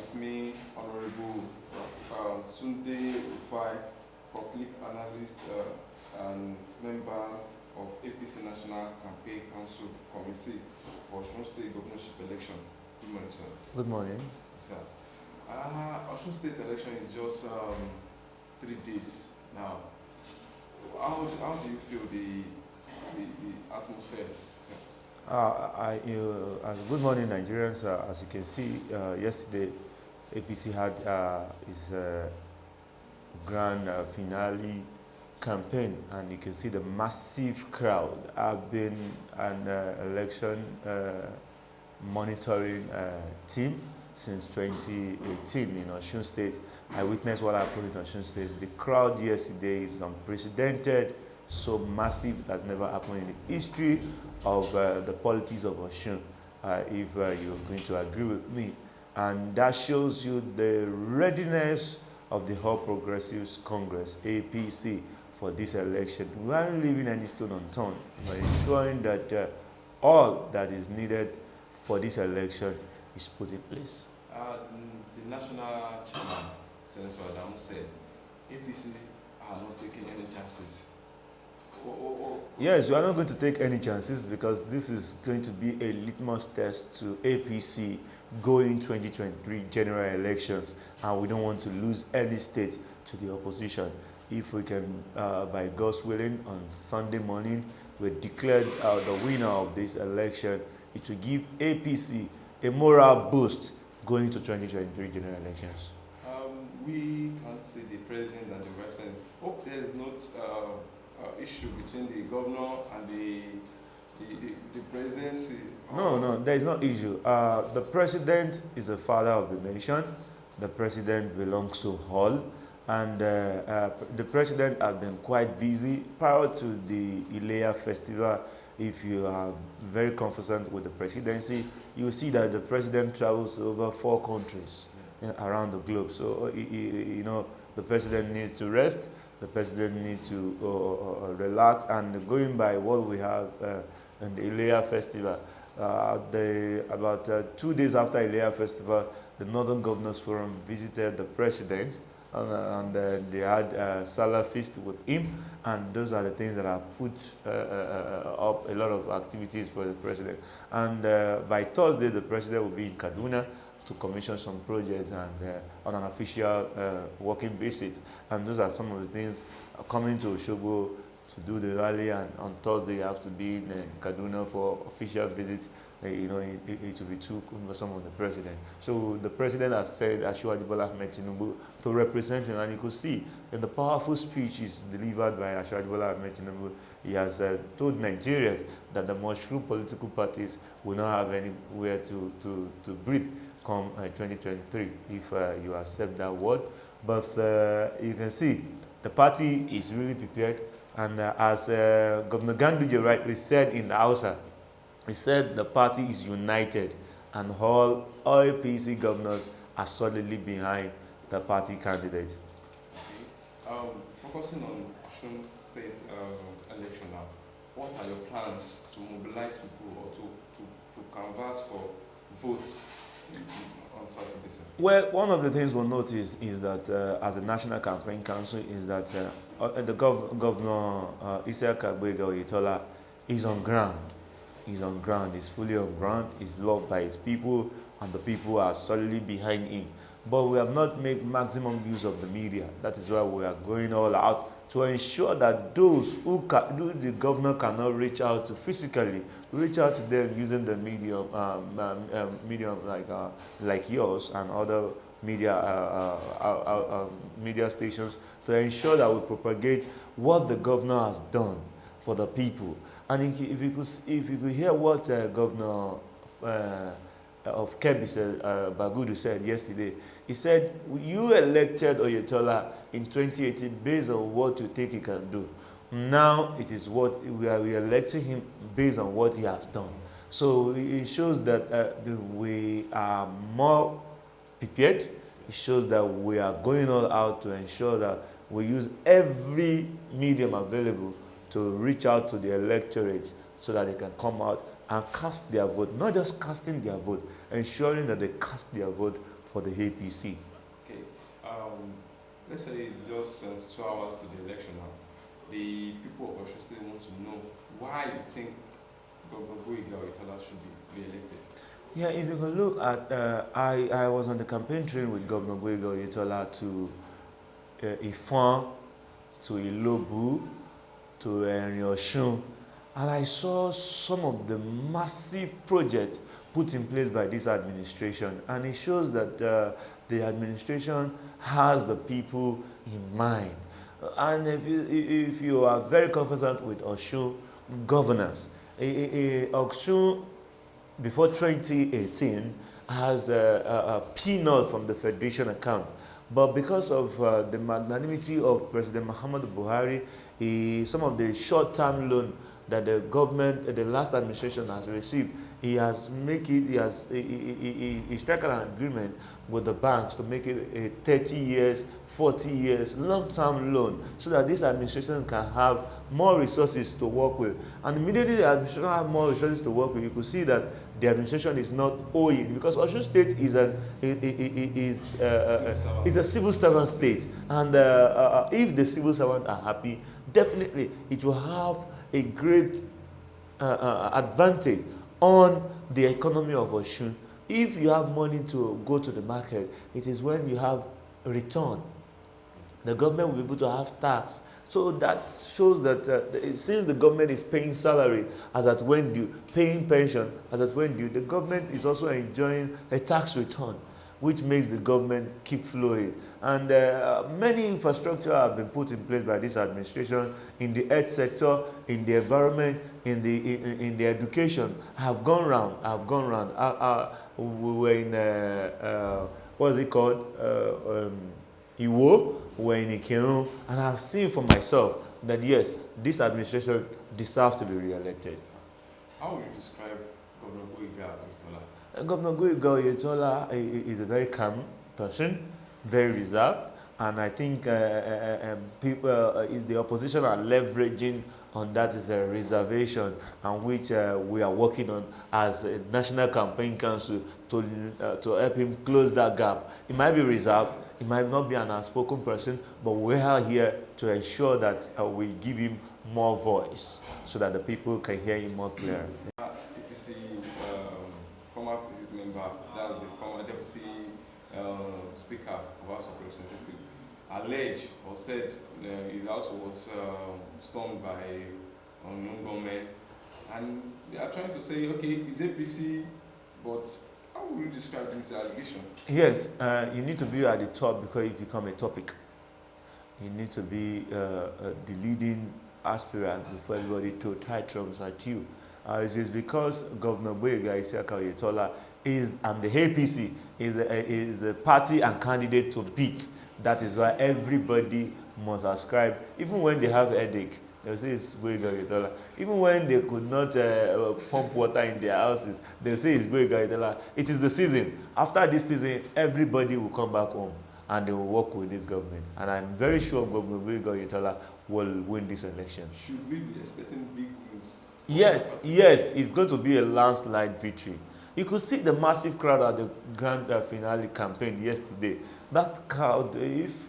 with me Honorable Tunde Rufai, public analyst and member of APC National Campaign Council Committee for Osun State governorship election. Good morning, sir. Good morning. Sir. Osun State election is just 3 days now. How do you feel the atmosphere? Good morning, Nigerians. As you can see, yesterday APC had its grand finale campaign, and you can see the massive crowd. I've been an election monitoring team since 2018 in Osun State. I witnessed what happened in Osun State. The crowd yesterday is unprecedented, so massive it has never happened in the history of the politics of Osun, if you're going to agree with me. And that shows you the readiness of the All Progressives Congress, APC, for this election. We aren't leaving any stone unturned, but ensuring that all that is needed for this election is put in place. The national chairman, Senator Adam, said APC are not taking any chances. Yes, we are not going to take any chances because this is going to be a litmus test to APC going 2023 general elections, and we don't want to lose any state to the opposition. If we can, by God's willing, on Sunday morning, we declared the winner of this election, it will give APC a moral boost going to 2023 general elections. We can't see the president and the vice president. Hope there is not issue between the governor and the presidency. No, there is no issue. The president is the father of the nation. The president belongs to all. And the president has been quite busy prior to the Ilea festival. If you are very conversant with the presidency, you will see that the president travels to over 4 countries around the globe. So, you know, the president needs to rest. The president needs to relax. And going by what we have in the Ilea festival, about 2 days after Ilea festival, the Northern Governors Forum visited the president, and they had Salah feast with him, and those are the things that have put up a lot of activities for the president. And by Thursday, the president will be in Kaduna to commission some projects and on an official working visit. And those are some of the things coming to Osogbo to do the rally, and on Thursday you have to be in Kaduna for official visit. You know, it will be too cumbersome on the president. So the president has said Asiwaju Bola Ahmed Tinubu to represent him, and you could see in the powerful speech is delivered by Asiwaju Bola Ahmed Tinubu, he has told Nigerians that the mushroom political parties will not have anywhere to breathe come 2023 if you accept that word. But you can see the party is really prepared, and as Governor Ganduje rightly said in the Hausa, he said the party is united and all APC governors are solidly behind the party candidate. Okay. Focusing on Osun State election now, what are your plans to mobilize people or to canvass for votes on Saturday? Well, one of the things we'll notice is that as a National Campaign Council is that the Governor Isiaka Agbega Oyetola is on ground. He's on ground, he's fully on ground, he's loved by his people, and the people are solidly behind him. But we have not made maximum use of the media. That is why we are going all out to ensure that those who the governor cannot reach out to physically, reach out to them using the medium like yours and other media stations, to ensure that we propagate what the governor has done for the people. And if you could hear what Governor of Kebbi said, Bagudu said yesterday, he said, you elected Oyetola in 2018 based on what you think he can do. Now it is what we are electing him based on what he has done. So it shows that we are more prepared. It shows that we are going all out to ensure that we use every medium available to reach out to the electorate so that they can come out and cast their vote. Not just casting their vote, ensuring that they cast their vote for the APC. Okay. Let's say it's just 2 hours to the election now. The people of Osun State want to know why you think Governor Oyetola should be re-elected. Yeah, if you can look at, I was on the campaign trail with Governor Oyetola to Ifon, to Ilobu, to Osun, and I saw some of the massive projects put in place by this administration, and it shows that the administration has the people in mind. And if you are very conversant with Osun governance, Osun before 2018 has a peanut from the federation account. But because of the magnanimity of President Muhammadu Buhari, some of the short-term loan that the government, the last administration has received, he has struck an agreement with the banks to make it a 30 years, 40 years long-term loan, so that this administration can have more resources to work with. And immediately the administration has more resources to work with, you could see that the administration is not owing, because Osun State is a civil servant state, and if the civil servants are happy, definitely it will have a great advantage on the economy of Osun. If you have money to go to the market, it is when you have a return. The government will be able to have tax. So that shows that since the government is paying salary as at when due, paying pension as at when due, the government is also enjoying a tax return, which makes the government keep flowing. And many infrastructure have been put in place by this administration in the health sector, in the environment, in the education. Have gone round. We were in what is it called? Iwo, we were in Ikirun, and I've seen for myself that yes, this administration deserves to be re-elected. How would you describe Governor Oyetola? Governor Oyetola is a very calm person, very reserved, and I think the opposition are leveraging on that is a reservation, and which we are working on as a National Campaign Council to help him close that gap. It might be reserved, it might not be an outspoken person, but we are here to ensure that we give him more voice so that the people can hear him more clearly. APC former member, that's the former deputy speaker of House of Representatives, alleged or said his house was stormed by unknown gunmen, and they are trying to say, okay, it's APC, but how would you describe this allegation? Yes, you need to be at the top because you become a topic. You need to be the leading aspirant before everybody throw tantrums at you. It is because Governor Oyetola is, and the APC is the party and candidate to beat. That is why everybody must ascribe, even when they have a headache. They'll say it's Oyetola. Even when they could not pump water in their houses, they'll say it's Oyetola. It is the season. After this season, everybody will come back home and they will work with this government. And I'm very sure Governor Oyetola will win this election. Should we be expecting big wins? Yes, it's going to be a landslide victory. You could see the massive crowd at the grand finale campaign yesterday. That crowd, if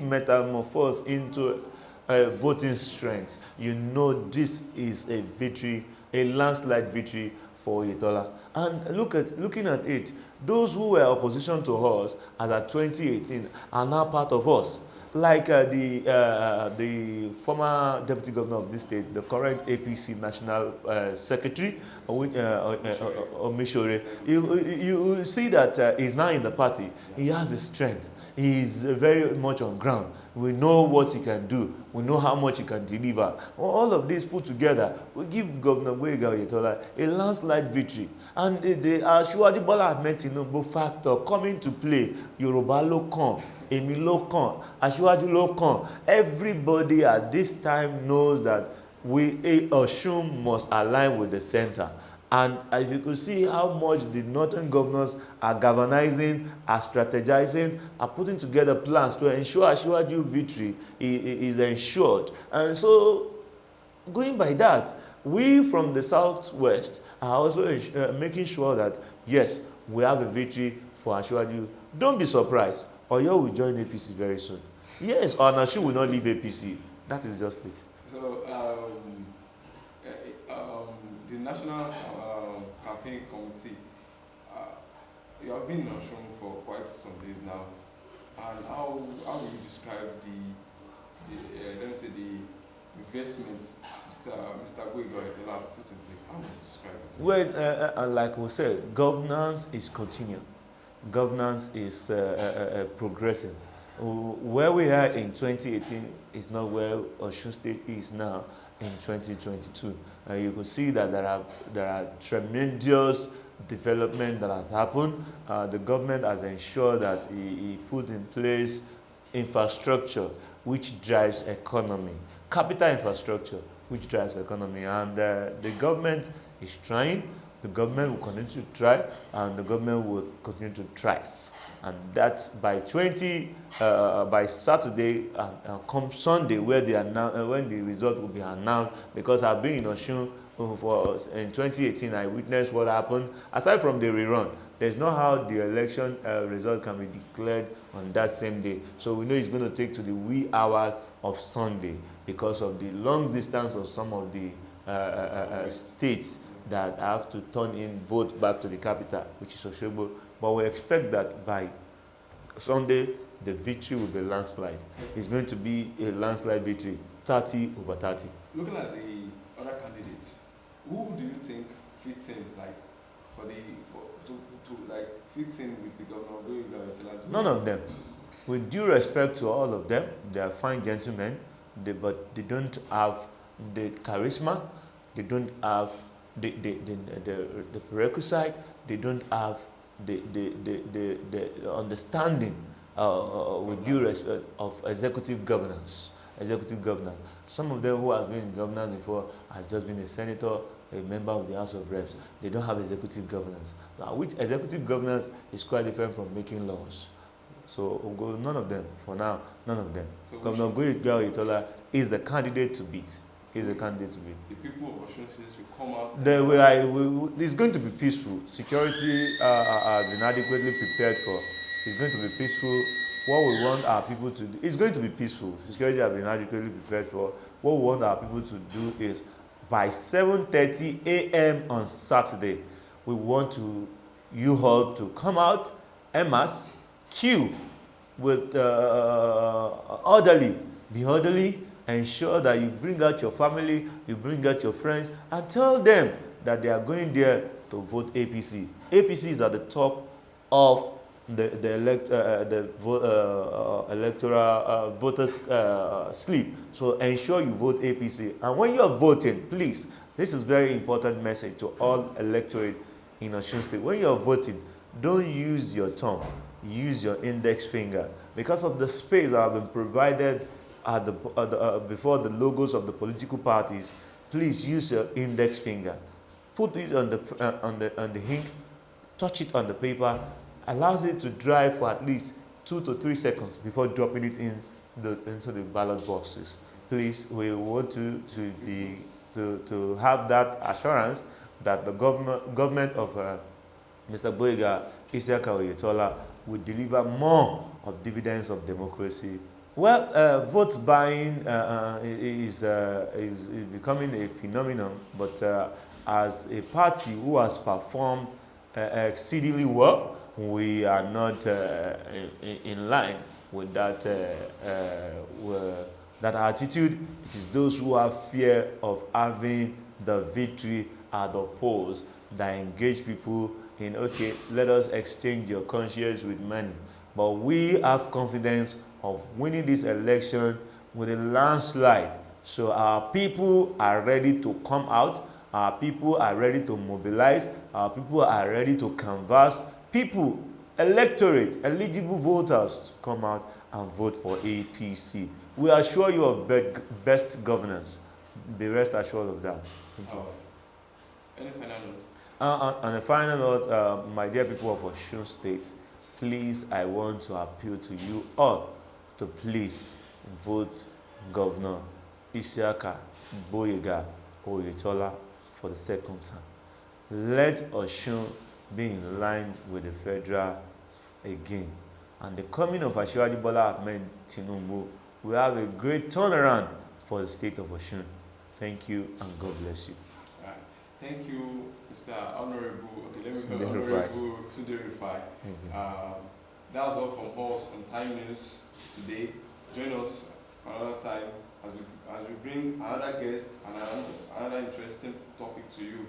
metamorphosed into voting strength, you know this is a victory, a landslide victory for Oyetola. And looking at it, those who were opposition to us as at 2018 are now part of us. Like the former deputy governor of this state, the current APC National Secretary, Omishore, you see that he's now in the party. He has the strength. He is very much on ground. We know what he can do. We know how much he can deliver. All of this put together will give Governor Oyetola a landslide victory. And the Asiwaju Bola Ahmed Tinubu factor coming to play, Yoruba ló kàn, Èmi ló kàn, Asiwaju ló kàn. Everybody at this time knows that Osun must align with the center. And as you could see how much the northern governors are galvanizing, are strategizing, are putting together plans to ensure Asiwaju victory is ensured. And so, going by that, we from the southwest are also making sure that, yes, we have a victory for Asiwaju don't be surprised. Oyo will join APC very soon. Yes, Onashi will not leave APC. That is just it. So, the National Campaign Committee, you have been in Osun for quite some days now, and how will you describe let me say the investments Mr. Boyega have put in place? How would you describe it? Well, like we said, governance is continuing. Governance is progressing. Where we are in 2018 is not where Osun State is now in 2022. You can see that there are tremendous development that has happened. The government has ensured that he put in place infrastructure which drives economy, capital infrastructure which drives economy, and the government is trying. The government will continue to try, and the government will continue to thrive. And that's by Saturday, come Sunday, when the result will be announced. Because I've been in Osun in 2018, I witnessed what happened. Aside from the rerun, there's not how the election result can be declared on that same day. So we know it's going to take to the wee hours of Sunday because of the long distance of some of the states that have to turn in vote back to the capital, which is Osogbo. But we expect that by Sunday, the victory will be landslide. It's going to be a landslide victory, 30/30. Looking at the other candidates, who do you think fits in, fits in with the governor? None of them. With due respect to all of them, they are fine gentlemen, but they don't have the charisma, they don't have the prerequisite, they don't have the understanding with due respect of executive governance. Some of them who have been in governance before has just been a senator, a member of the House of Reps. They don't have executive governance. Now, which executive governance is quite different from making laws. So none of them, for now, none of them. So Governor Boyega Oyetola is the candidate to beat. He's the candidate to beat. The people of Osun State will come out. It's going to be peaceful. Security has been adequately prepared for. It's going to be peaceful. What we want our people to do, it's going to be peaceful. Security has been adequately prepared for. What we want our people to do is by 7:30 a.m. on Saturday, we want you all to come out, en masse, queue with be orderly, ensure that you bring out your family, you bring out your friends, and tell them that they are going there to vote APC. APC is at the top of the electoral voters slip. So ensure you vote APC. And when you are voting, please, this is very important message to all electorate in Osun State. When you are voting, don't use your thumb, use your index finger. Because of the space that have been provided before the logos of the political parties, please use your index finger. Put it on the ink, touch it on the paper, allows it to dry for at least 2 to 3 seconds before dropping it into the ballot boxes. Please, we want to have that assurance that the government of Mr. Boyega Oyetola will deliver more of dividends of democracy. Well, vote buying is becoming a phenomenon, but as a party who has performed exceedingly well, we are not in line with that attitude. It is those who have fear of having the victory at the polls that engage people in, okay, let us exchange your conscience with money. But we have confidence of winning this election with a landslide. So our people are ready to come out. Our people are ready to mobilize. Our people are ready to canvass. People, electorate, eligible voters, come out and vote for APC. We assure you of best governance. Be rest assured of that. Any final notes? On a final note, my dear people of Osun State, please, I want to appeal to you all to please vote Governor Boyega Oyetola for the second time. Let Osun be in line with the federal again. And the coming of Asiwaju Bola Ahmed Tinubu will have a great turnaround for the state of Osun. Thank you and God bless you. Thank you, Mr. Honorable. Okay, let me Tunde go Rufai. Honorable Tunde Rufai. Thank you. That was all from us on Time News today. Join us another time as we bring another guest and another interesting topic to you.